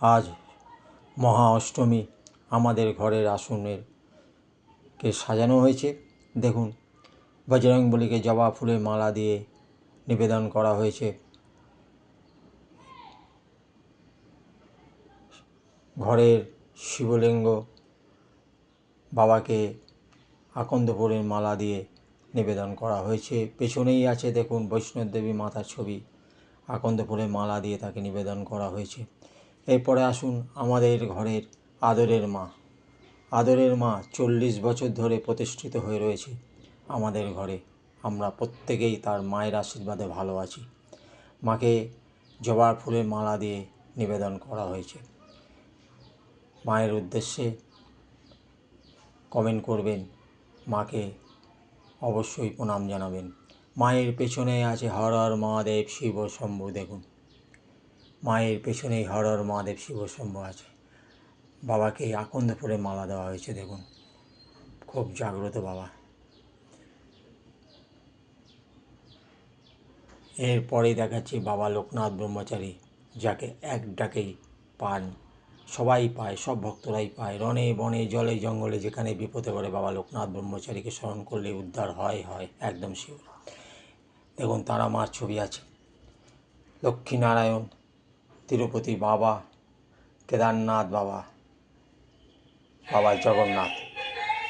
আজ মহা অষ্টমী। আমাদের ঘরের আসনের কে সাজানো হয়েছে। দেখুন, বজরংবলীকে জবা ফুলের মালা দিয়ে নিবেদন করা হয়েছে। ঘরের শিবলিঙ্গ বাবাকে আকন্দ ফুলের মালা দিয়ে নিবেদন করা হয়েছে। পেছনেই আছে দেখুন বৈষ্ণবদেবী মাতার ছবি, আকন্দ ফুলের মালা দিয়ে তাকে নিবেদন করা হয়েছে। এরপরে আসুন আমাদের ঘরের আদরের মা। আদরের মা 40 বছর ধরে প্রতিষ্ঠিত হয়ে রয়েছে আমাদের ঘরে। আমরা প্রত্যেকেই তার মায়ের আশীর্বাদে ভালো আছি। মাকে জবার ফুলের মালা দিয়ে নিবেদন করা হয়েছে। মায়ের উদ্দেশ্যে কমেন্ট করবেন, মাকে অবশ্যই প্রণাম জানাবেন। মায়ের পেছনে আছে হর হর মহাদেব শিব শম্ভু। দেখুন, মায়ের পেছনেই হর হর মহাদেব শিব শম্ভু আছে। বাবাকে আকন্দ ফুলের মালা দেওয়া হয়েছে। দেখুন, খুব জাগ্রত বাবা। এরপরেই দেখাচ্ছি বাবা লোকনাথ ব্রহ্মচারী, যাকে এক ডাকেই পান, সবাই পায়, সব ভক্তরাই পায়। রণে বনে জলে জঙ্গলে যেখানে বিপদে পড়ে বাবা লোকনাথ ব্রহ্মচারীকে স্মরণ করলে উদ্ধার হয় একদম শিওর। দেখুন, তারা মার ছবি আছে, লক্ষ্মীনারায়ণ, তিরুপতি বাবা, কেদারনাথ বাবা, বাবা জগন্নাথ।